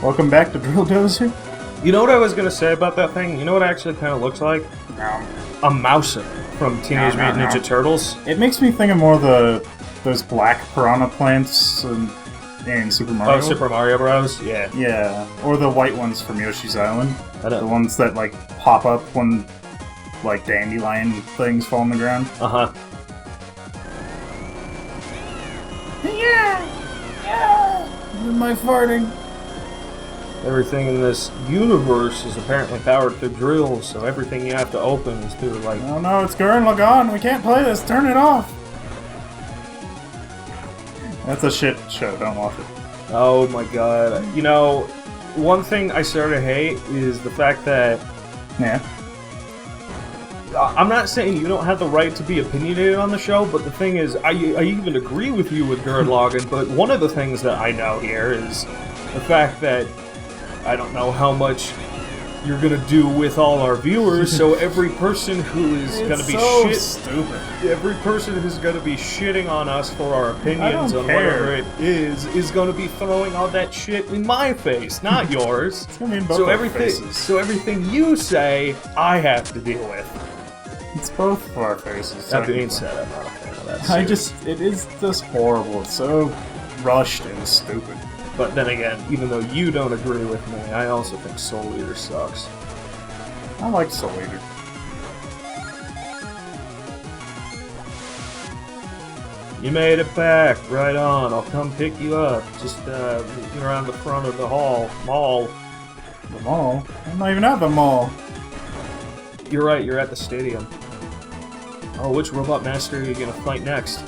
Welcome back to Drill Dozer. You know what I was gonna say about that thing? You know what it actually kind of looks like? No. A Mouser from Teenage Mutant Ninja Turtles. It makes me think of more of those black piranha plants in Super Mario. Oh, Super Mario Bros. Yeah. Yeah, or the white ones from Yoshi's Island. I know. The ones that like pop up when like dandelion things fall on the ground. Uh-huh. Yeah. My farting. Everything in this universe is apparently powered through drills, so everything you have to open is through, like... Oh no, it's Gurren Lagann. We can't play this. Turn it off. That's a shit show. Don't watch it. Oh my god. You know, one thing I sort of hate is the fact that... Yeah. I'm not saying you don't have the right to be opinionated on the show, but the thing is, I even agree with you with Gurren Lagann, but one of the things that I know here is the fact that I don't know how much you're gonna do with all our viewers, so every person who is gonna be stupid. Every person who's gonna be shitting on us for our opinions on whatever it is gonna be throwing all that shit in my face, not yours. It's gonna be in both our faces. So everything you say, I have to deal with. It's both of our faces. That being said, I'm not a fan of that series. It is just horrible. It's so rushed and stupid. But then again, even though you don't agree with me, I also think Soul Eater sucks. I like Soul Eater. You made it back. Right on. I'll come pick you up. Just looking around the front of the mall. The mall? I'm not even at the mall. You're right, you're at the stadium. Oh, which Robot Master are you gonna fight next?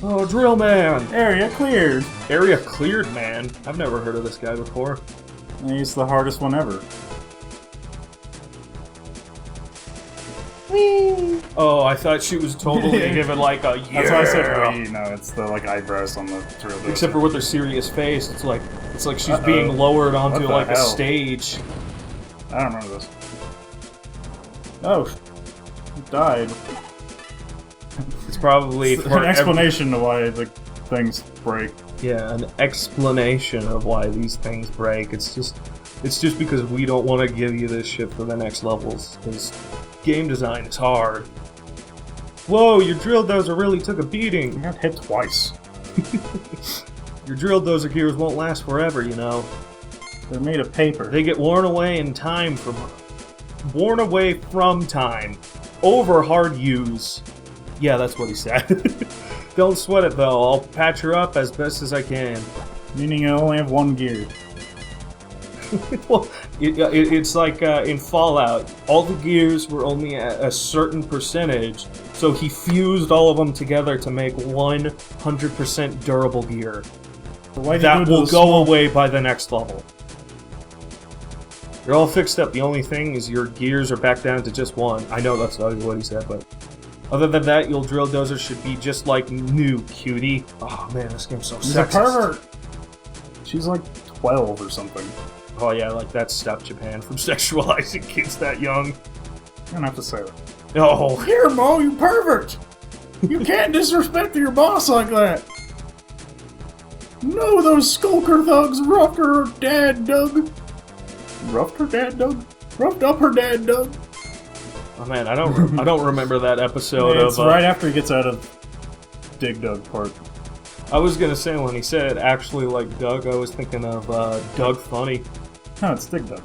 Oh, Drill Man! Area cleared. Area cleared, man. I've never heard of this guy before. He's the hardest one ever. Whee! Oh, I thought she was totally giving like a yeah. That's why I said wee. No, it's the like eyebrows on the Drill Dozer. Except for with her serious face, it's like she's being lowered onto like a stage. I don't remember this. Oh, it died. It's probably for an explanation to why the things break. Yeah, an explanation of why these things break. It's just because we don't want to give you this shit for the next levels. Because game design is hard. Whoa, your Drill Dozer really took a beating. I got hit twice. Your Drill Dozer gears won't last forever, you know. They're made of paper. They get worn away from time. Over hard use. Yeah, that's what he said. Don't sweat it, though. I'll patch her up as best as I can. Meaning I only have one gear. Well, it's like in Fallout. All the gears were only a certain percentage, so he fused all of them together to make 100% durable gear. That will go away by the next level. You're all fixed up. The only thing is your gears are back down to just one. I know that's not what he said, but... Other than that, your Drill Dozer should be just like new, cutie. Oh man, this game's so sexist. She's a pervert! She's like 12 or something. Oh yeah, like that's Stop Japan from sexualizing kids that young. You don't have to say that. Oh. Here, Mo, you pervert! You can't disrespect your boss like that! No, those skulker thugs roughed her dad, Doug! Roughed her dad, Doug? Roughed up her dad, Doug? Oh man, I don't remember that episode It's right after he gets out of Dig Dug part. I was gonna say when he said actually like Doug, I was thinking of Doug Funny. No, it's Dig Dug.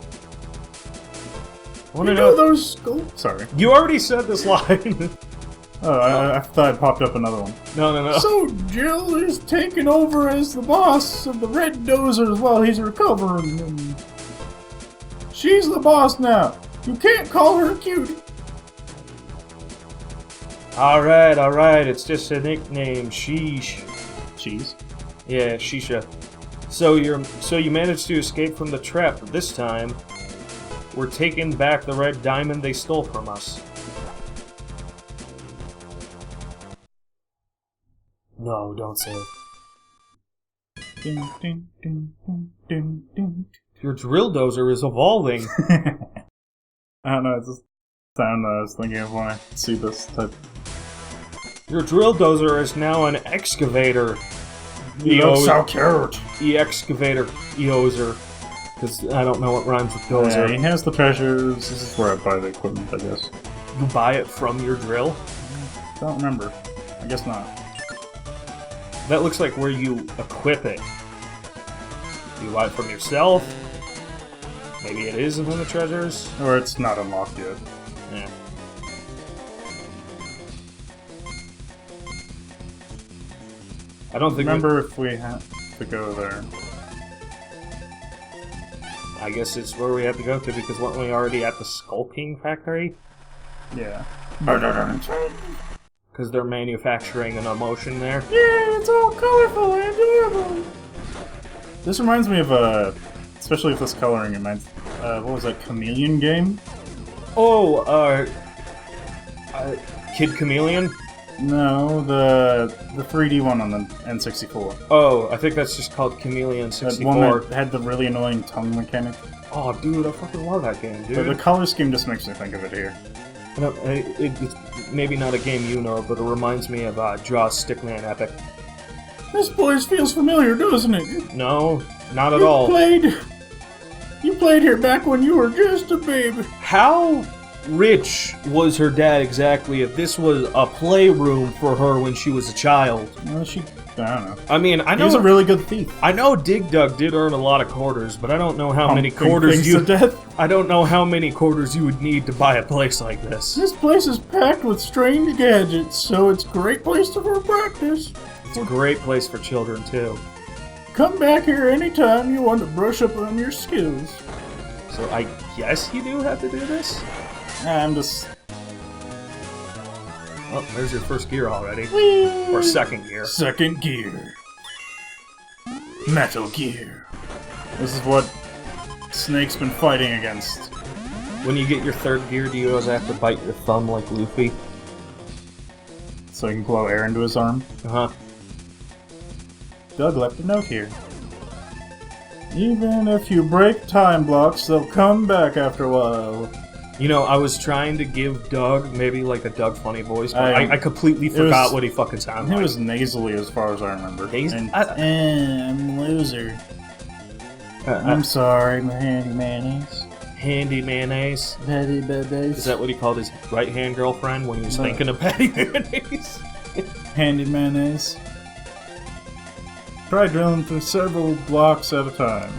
You know those Sorry. You already said this line. Oh, I thought it popped up another one. No. So Jill is taking over as the boss of the Red Dozers while he's recovering. And she's the boss now. You can't call her cutie. Alright, it's just a nickname, Sheesh. Cheese? Yeah, Shisha. So you managed to escape from the trap, but this time, we're taking back the red diamond they stole from us. No, don't say it. Ding, ding, ding, ding, ding, ding. Your Drill Dozer is evolving. I don't know, it's just sound I was thinking of when I see this type. Your Drill Dozer is now an excavator. You look so cute. E-excavator, Dozer. Because I don't know what rhymes with Dozer. Yeah, he has the treasures. This is where I buy the equipment, I guess. You buy it from your drill? Don't remember. I guess not. That looks like where you equip it. You buy it from yourself? Maybe it is in the treasures? Or it's not unlocked yet. Yeah. I don't think. Remember if we have to go there. I guess it's where we have to go to because weren't we already at the Skulking Factory? Yeah. Because they're manufacturing an emotion there. Yeah, it's all colorful and adorable. This reminds me of especially with this coloring. It reminds, what was that Chameleon game? Oh, Kid Chameleon? No, the 3D one on the N64. Oh, I think that's just called Chameleon 64. That one that had the really annoying tongue mechanic. Oh, dude, I fucking love that game, dude. But the color scheme just makes me think of it here. It's maybe not a game you know, but it reminds me of Jaws Stickman Epic. This place feels familiar, doesn't it? No, not at all. You played here back when you were just a baby. How rich was her dad exactly if this was a playroom for her when she was a child? Well, I don't know. I mean, I know he's a really good thief. I know Dig Dug did earn a lot of quarters, but I don't know how many quarters I don't know how many quarters you would need to buy a place like this. This place is packed with strange gadgets, so it's a great place for practice. It's a great place for children too. Come back here anytime you want to brush up on your skills. So I guess you do have to do this? I'm just... Oh, there's your first gear already. Whee! Or second gear. Second gear. Metal Gear. This is what Snake's been fighting against. When you get your third gear, do you always have to bite your thumb like Luffy? So he can blow air into his arm? Uh-huh. Doug left a note here. Even if you break time blocks, they'll come back after a while. You know, I was trying to give Doug maybe like a Doug funny voice, but I completely forgot what he fucking sounded like. It was nasally as far as I remember. I'm a loser. I'm sorry, my handy mayonnaise. Handy mayonnaise? Patty mayonnaise. Is that what he called his right-hand girlfriend when he was thinking of patty mayonnaise? Handy mayonnaise. Try drilling through several blocks at a time.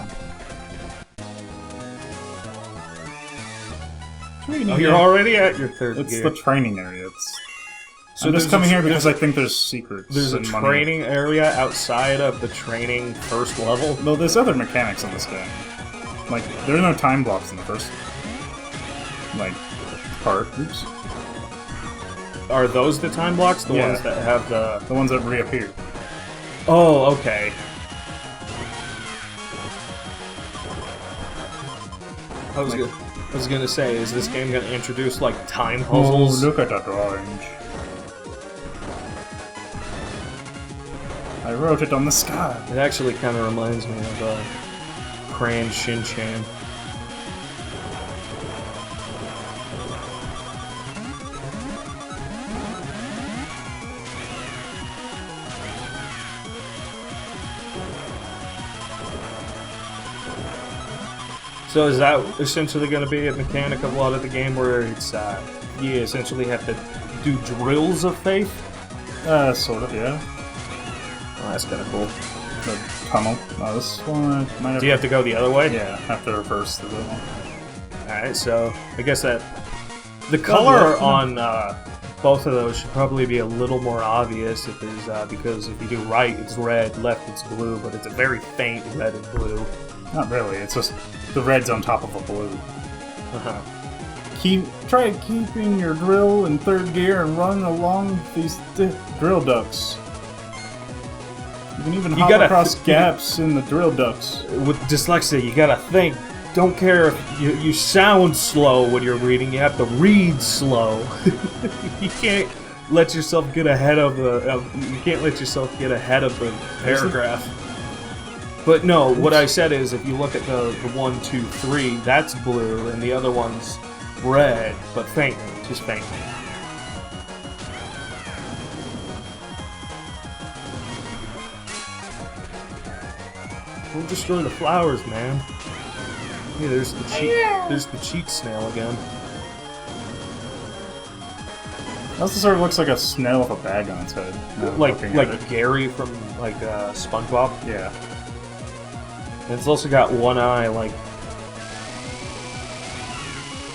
Oh, you're already at your third gear. It's the training area. I'm just coming here because I think there's secrets. There's a training area outside of the training first level. No, there's other mechanics in this game. Like, there are no time blocks in the first, part. Oops. Are those the time blocks? The ones that have the... The ones that reappear. Oh, okay. I was gonna say, is this game gonna introduce, like, time puzzles? Oh, look at that orange. I wrote it on the sky. It actually kind of reminds me of, Cran Shin-Chan. So is that essentially going to be a mechanic of a lot of the game where it's, you essentially have to do drills of faith? Sort of, yeah. Oh, that's kind of cool. The tunnel. No, this one might have... Do you have to go the other way? Yeah, have to reverse the other one. Alright, so I guess that... The color on both of those should probably be a little more obvious because if you do right, it's red, left, it's blue, but it's a very faint red and blue. Not really, it's just the red's on top of a blue. Uh-huh. Try keeping your drill in third gear and run along these drill ducts. You can even hop across gaps in the drill ducts. With dyslexia, you gotta think. Don't care if you sound slow when you're reading, you have to read slow. You can't let yourself get ahead of the paragraph. But no, what I said is if you look at the 1, 2, 3, that's blue, and the other one's red, but faintly, just faintly. Don't destroy the flowers, man. Hey, there's the cheat snail again. It also sort of looks like a snail with a bag on its head. Like Gary from SpongeBob. Yeah. And it's also got one eye, like.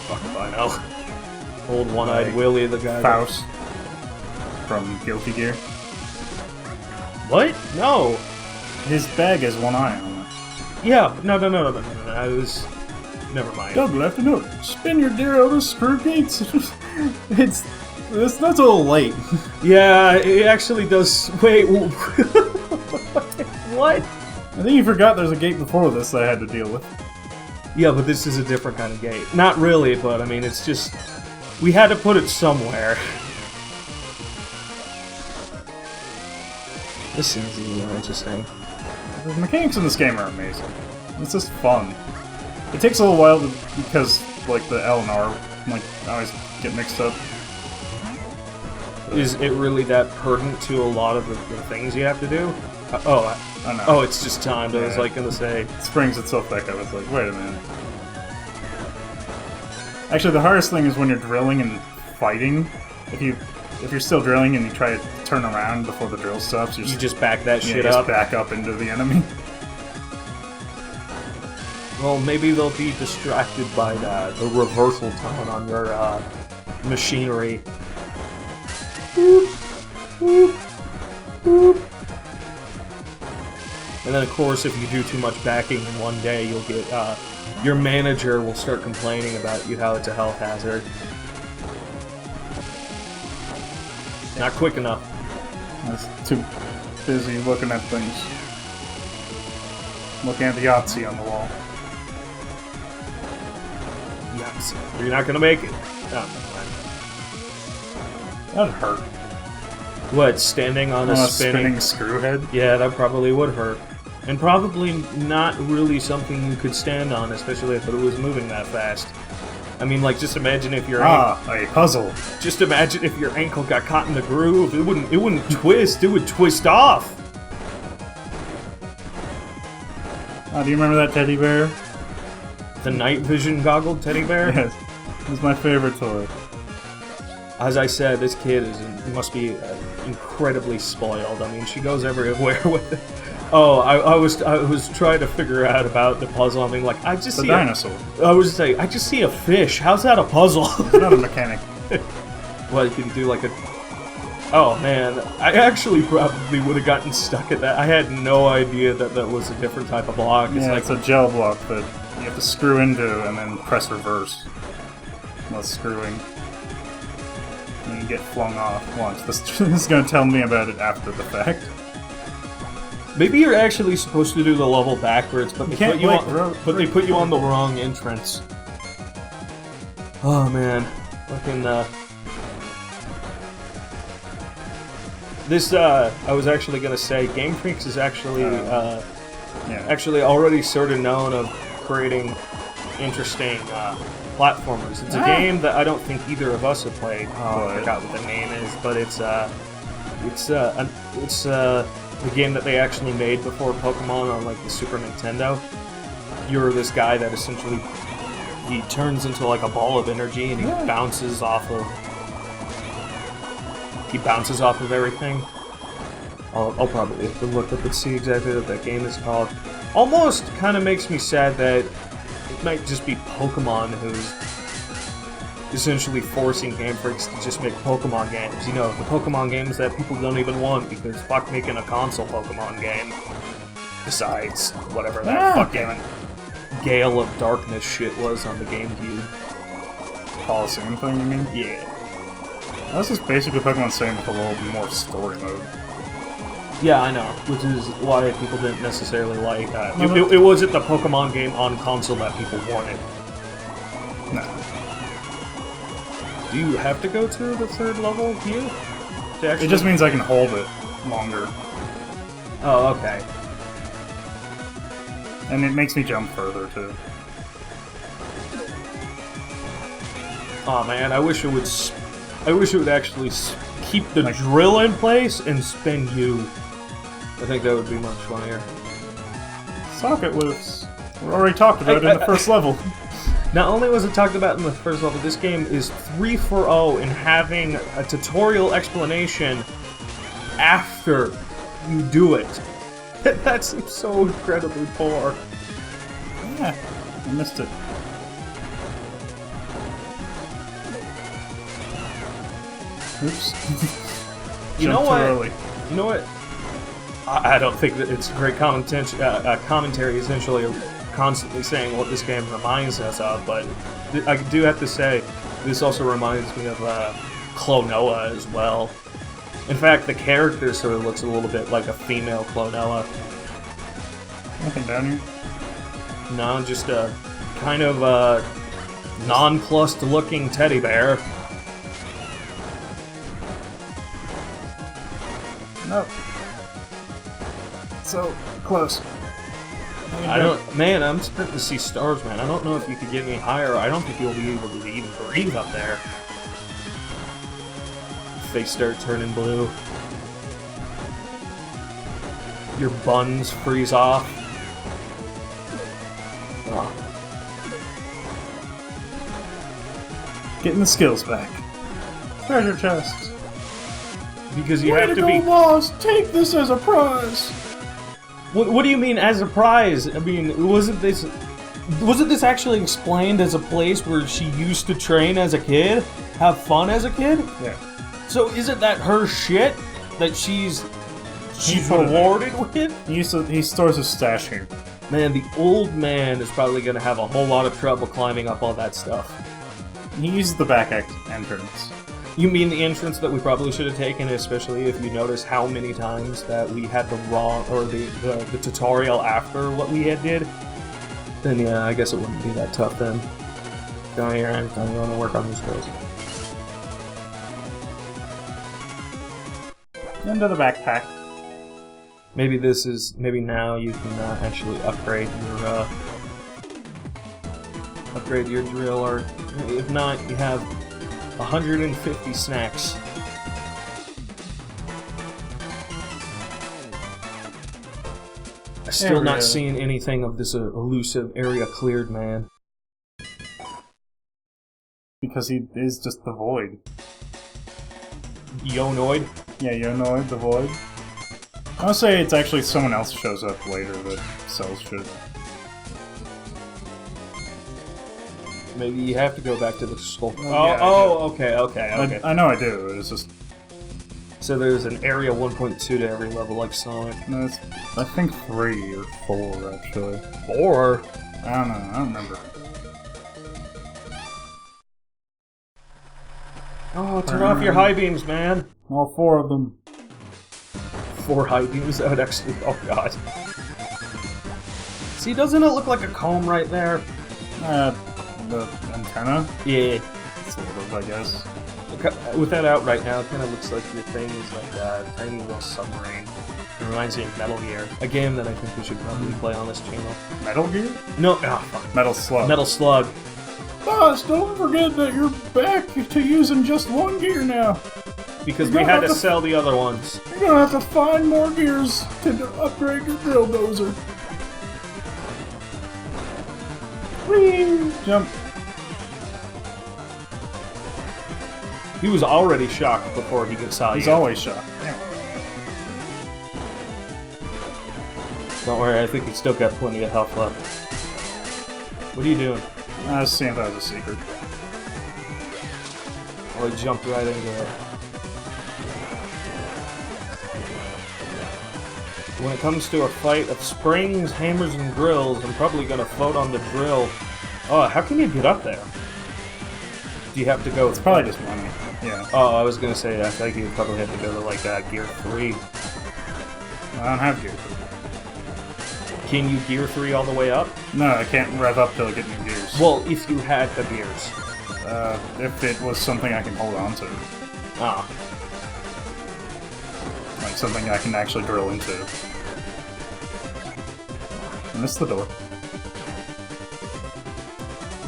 Fuck if I know. Old one-eyed Willie, the guy. Faust from Guilty Gear. What? No. His bag has one eye on it. Yeah. No. I was. Never mind. Double afternoon. Spin your dear over screw gates. That's a little late. Yeah, it actually does. Wait. What? I think you forgot there's a gate before this that I had to deal with. Yeah, but this is a different kind of gate. Not really, but I mean, it's just. We had to put it somewhere. This seems even more interesting. The mechanics in this game are amazing. It's just fun. It takes a little while because, like, the L and R, like, I always get mixed up. Is it really that pertinent to a lot of the things you have to do? I know. Oh, it's just timed. I was like gonna say. It springs itself back up. It's like, wait a minute. Actually, the hardest thing is when you're drilling and fighting. If you're still drilling and you try to turn around before the drill stops, you just back that shit up. up. Back up into the enemy. Well, maybe they'll be distracted by the reversal tone on your machinery. Boop, boop, boop. And then, of course, if you do too much backing in one day, you'll get your manager will start complaining about you how it's a health hazard. Not quick enough. I was too busy looking at things. Looking at the Yahtzee on the wall. Yahtzee. You're not gonna make it. Oh, That'd hurt. what, standing on a spinning screw head? Yeah, that probably would hurt. And probably not really something you could stand on, especially if it was moving that fast. I mean, like, just imagine if your a puzzle. Just imagine if your ankle got caught in the groove. It wouldn't twist. It would twist off. Do you remember that teddy bear? The night vision goggled teddy bear. Yes, it was my favorite toy. As I said, this kid must be incredibly spoiled. I mean, she goes everywhere with it. Oh, I was trying to figure out about the puzzle. I mean, like, I just see dinosaur. I was saying, I just see a fish. How's that a puzzle? It's not a mechanic. Well, you can do like a. Oh man, I actually probably would have gotten stuck at that. I had no idea that was a different type of block. It's it's a gel block that you have to screw into and then press reverse while screwing. And you get flung off once. This is going to tell me about it after the fact. Maybe you're actually supposed to do the level backwards, but they put you on the wrong entrance. Oh man, fucking this I was actually gonna say, Game Freaks is actually actually already sort of known of creating interesting platformers. It's a game that I don't think either of us have played. I forgot what the name is, but it's the game that they actually made before Pokemon on like the Super Nintendo. You're this guy that essentially he turns into like a ball of energy and he bounces off of everything. I'll probably have to look up and see exactly what that game is called. Almost kind of makes me sad that it might just be Pokemon who's essentially forcing Game Freaks to just make Pokemon games. You know, the Pokemon games that people don't even want because fuck making a console Pokemon game. Besides whatever that fucking Gale of Darkness shit was on the GameCube. Coliseum thing, you mean? Yeah. That's just basically Pokemon Same with a little more story mode. Yeah, I know, which is why people didn't necessarily like that. It wasn't the Pokemon game on console that people wanted. No. Do you have to go to the third level here? It just means I can hold it longer. Oh, okay. And it makes me jump further, too. Oh man, I wish it would actually keep the drill in place and spin you. I think that would be much funnier. Socket was... We already talked about it in the first level. Not only was it talked about in the first level, this game is 3 for 0 in having a tutorial explanation after you do it. That seems so incredibly poor. Yeah, I missed it. Oops. You know what? Early. You know what? I don't think that it's great commentary, essentially constantly saying what this game reminds us of, but I do have to say, this also reminds me of Klonoa as well. In fact, the character sort of looks a little bit like a female Klonoa. Nothing down here? No, just a kind of nonplussed looking teddy bear. Nope. So close. Man, I'm starting to see stars, man. I don't know if you could get any higher. I don't think you'll be able to even breathe up there. They start turning blue. Your buns freeze off. Oh. Getting the skills back. Treasure chest. Because you have to be... boss! Take this as a prize! What do you mean as a prize? I mean, wasn't this actually explained as a place where she used to train as a kid? Have fun as a kid? Yeah. So isn't that her shit that she's rewarded with? He stores his stash here. Man, the old man is probably going to have a whole lot of trouble climbing up all that stuff. He uses the back entrance. You mean the entrance that we probably should have taken, especially if you notice how many times that we had the wrong, or the tutorial after what we had did? Then yeah, I guess it wouldn't be that tough then. Down here, I'm going to work on these skills. Into the backpack. Maybe now you can actually upgrade your drill, or if not, you have 150 snacks. I'm still not seeing anything of this elusive area cleared, man. Because he is just the void. Yonoid? Yeah, Yonoid, the void. I'll say it's actually someone else shows up later that sells shit. Maybe you have to go back to the skull. Yeah, Okay. I know I do, it's just... So there's an area 1.2 to every level like Sonic. No, it's, I think 3 or 4, actually. 4? I don't know, I don't remember. Oh, turn off your high beams, man. All 4 of them. 4 high beams? That would actually... Oh, God. See, doesn't it look like a comb right there? The antenna? Yeah. Sort of, I guess. With that out right now, it kind of looks like your thing is like a tiny little submarine. It reminds me of Metal Gear, a game that I think we should probably play on this channel. Metal Gear? No, fuck. Metal Slug. Metal Slug. Boss, don't forget that you're back to using just one gear now. Because we had to sell the other ones. You're gonna have to find more gears to upgrade your drill dozer. Whee! Jump. He was already shocked before he saw you. He's always shocked. Yeah. Don't worry, I think he's still got plenty of health left. What are you doing? I was seeing if that was a secret. Oh, he jumped right into it. When it comes to a fight of springs, hammers, and drills, I'm probably going to vote on the drill. Oh, how can you get up there? Do you have to go... It's probably just money. Yeah. Oh, I was going to say, I think you probably have to go to, like, Gear 3. I don't have Gear 3. Can you Gear 3 all the way up? No, I can't rev up till I get new gears. Well, if you had the gears. If it was something I can hold on to. Ah. Like something I can actually drill into. I missed the door.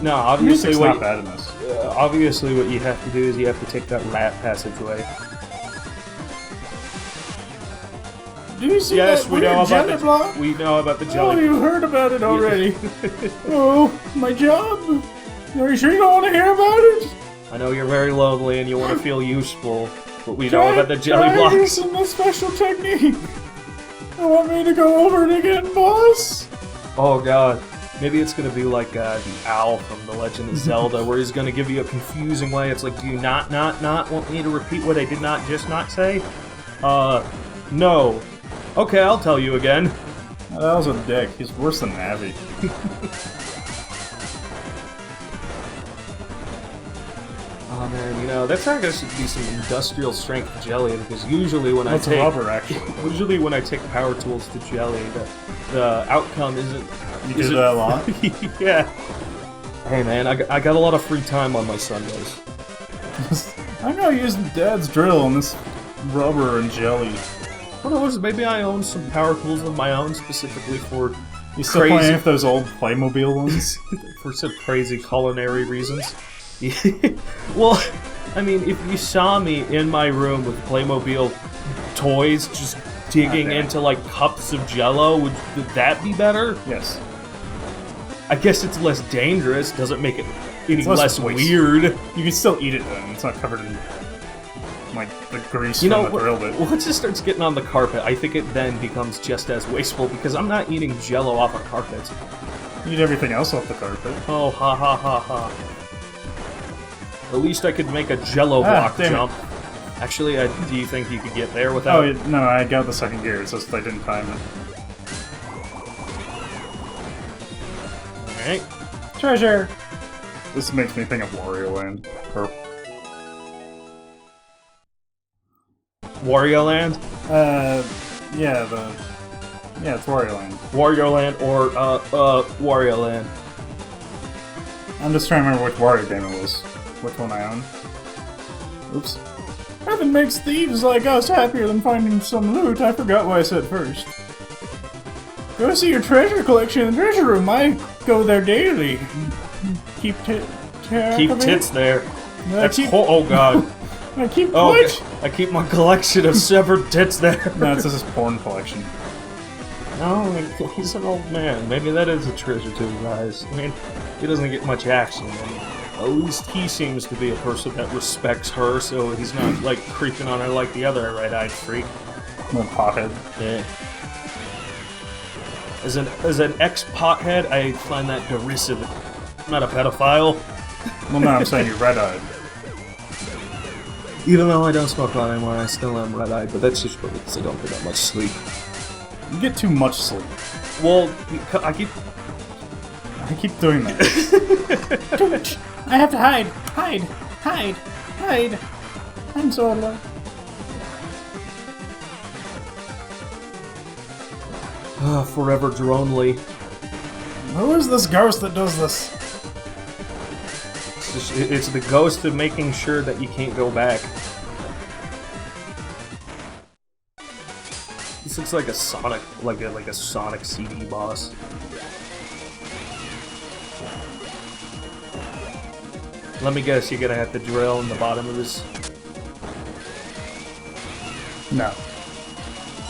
No, obviously Music's not bad in this. Obviously what you have to do is you have to take that rat passageway. Do you see Yes, that we weird know about jelly the block? we know about the Oh, jelly. you heard about it already. Oh, my job. Are you sure you don't want to hear about it? I know you're very lonely and you want to feel useful, but we know about the jelly Try blocks. using a special technique. You want me to go over it again, boss? Oh god. Maybe it's gonna be like the owl from The Legend of Zelda, where he's gonna give you a confusing way. It's like, do you not want me to repeat what I did not say? No. Okay, I'll tell you again. Oh, that was a dick. He's worse than Navi. Oh man, you know, that's actually should be some industrial strength jelly, because usually when That's I take rubber, actually. usually when I take power tools to jelly, the outcome isn't. You do that a lot? Yeah. Hey man, I got a lot of free time on my Sundays. I'm gonna use Dad's drill on this rubber and jelly. Who knows? Maybe I own some power tools of my own specifically for You still playing with those old Playmobil ones? for some crazy culinary reasons. Well, I mean, if you saw me in my room with Playmobil toys just digging into like cups of Jello, would that be better? Yes. I guess it's less dangerous. Doesn't make it any less less waste. weird. You can still eat it then. It's not covered in like the grease You from know, the drill bit. once it starts getting on the carpet, I think it then becomes just as wasteful because I'm not eating Jello off a carpet. You eat everything else off the carpet. Oh, ha ha ha ha. At least I could make a Jello block damn it. jump. Actually, do you think you could get there without? Oh no, I got the second gear. It's just I didn't time it. Alright. Treasure. This makes me think of Wario Land. Or Wario Land? yeah, it's Wario Land. Wario Land or Wario Land. I'm just trying to remember which Wario game it was. Which one I own. Oops. Heaven makes thieves like us happier than finding some loot. I forgot what I said first. Go see your treasure collection in the treasure room. I go there daily. Keep tits there. That's keep, oh god. I keep Oh, what? I keep my collection of severed tits there. No, it's just his porn collection. No, he's an old man. Maybe that is a treasure to his eyes. I mean, he doesn't get much action. And at least he seems to be a person that respects her, so he's not, like, creeping on her like the other red-eyed freak. Little pothead. Yeah. As an ex-pothead, I find that derisive. I'm not a pedophile. Well, no, I'm saying you're red-eyed. Even though I don't smoke pot anymore, I still am red-eyed, but that's just because I don't get that much sleep. You get too much sleep. Well, I keep doing that. Too much. I have to hide. Hide. I'm so alone. forever dronely. Who is this ghost that does this? It's the ghost of making sure that you can't go back. This looks like a Sonic, like a Sonic CD boss. Let me guess, you're gonna have to drill in the bottom of this. No.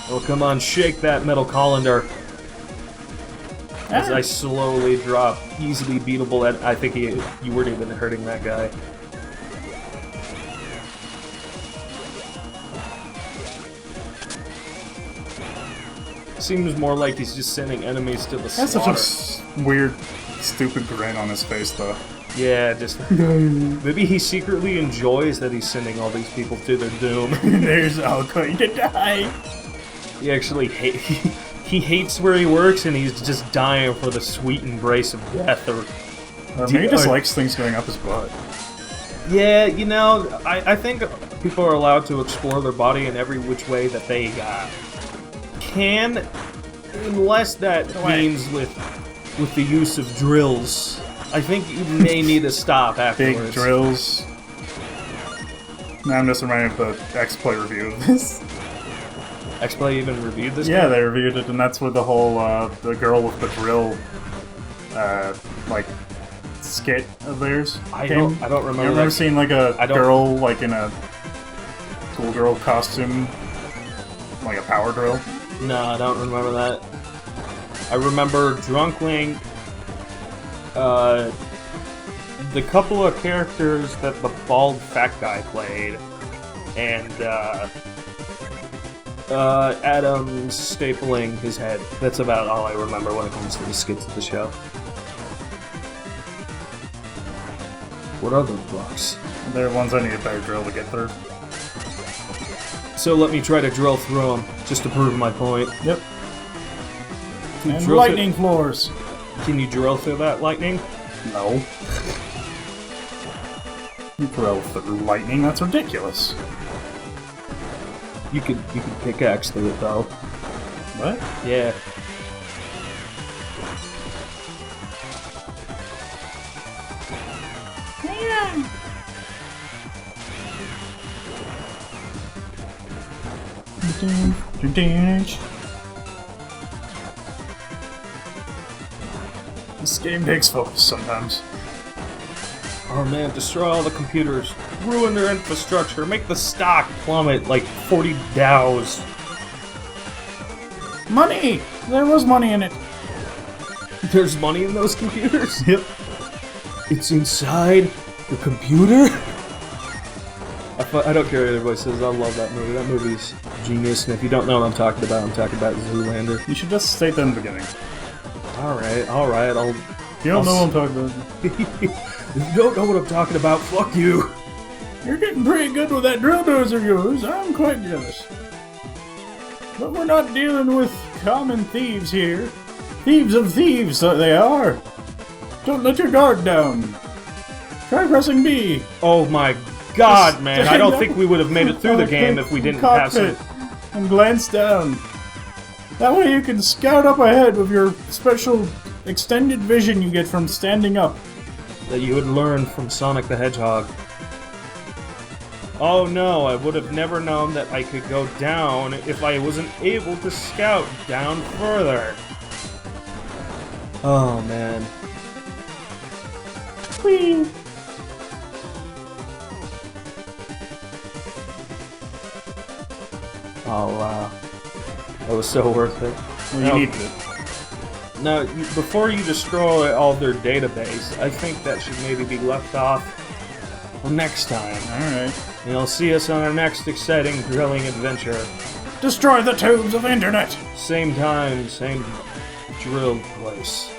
Oh, come on, shake that metal colander. As I slowly drop, easily beatable. I think you weren't even hurting that guy. Seems more like he's just sending enemies to the slaughter. That's such a weird, stupid grin on his face, though. Yeah, just maybe he secretly enjoys that he's sending all these people to their doom. There's all going to die. He actually he hates where he works, and he's just dying for the sweet embrace of death. Or maybe he just likes things going up his butt. Yeah, you know, I think people are allowed to explore their body in every which way that they can, unless that means with the use of drills. I think you may need to stop afterwards. Big drills. Now I'm just reminded of the X-Play review of this. X-Play even reviewed this Yeah, game? they reviewed it, and that's where the whole, the girl with the drill, like, skit of theirs I came. don't remember You ever seen, like, a I don't- girl, like, in a schoolgirl costume? Like a power drill? No, I don't remember that. I remember Drunk Link, the couple of characters that the bald fat guy played, and Adam stapling his head. That's about all I remember when it comes to the skits of the show. What are those blocks? They're ones I need a better drill to get through. So let me try to drill through them, just to prove my point. Yep. Can you And drill lightning floors. Can you drill through that lightning? No. You drill through lightning? That's ridiculous. You could pickaxe through it though. What? Yeah. This game takes focus sometimes. Oh man, destroy all the computers, ruin their infrastructure, make the stock plummet like 40 dows. Money! There was money in it. There's money in those computers? Yep. It's inside the computer? I don't care what everybody says, I love that movie. That movie's genius, and if you don't know what I'm talking about Zoolander. You should just state that in the beginning. Alright, I'll... You don't know what I'm talking about. If you don't know what I'm talking about, fuck you! You're getting pretty good with that drill dozer of yours. I'm quite jealous. But we're not dealing with common thieves here. Thieves of thieves, they are. Don't let your guard down. Try pressing B. Oh my god, Just man, I stand don't up. think we would have made it through the game if we didn't have some... Cockpit and glance down. That way you can scout up ahead with your special extended vision you get from standing up. that you would learn from Sonic the Hedgehog. Oh no, I would have never known that I could go down if I wasn't able to scout down further. Oh man. Whee! Oh wow. That was so worth it. Well, you need to. Now, before you destroy all their database, I think that should maybe be left off for next time. Alright. And you'll see us on our next exciting drilling adventure. Destroy the tubes of internet! Same time, same drill place.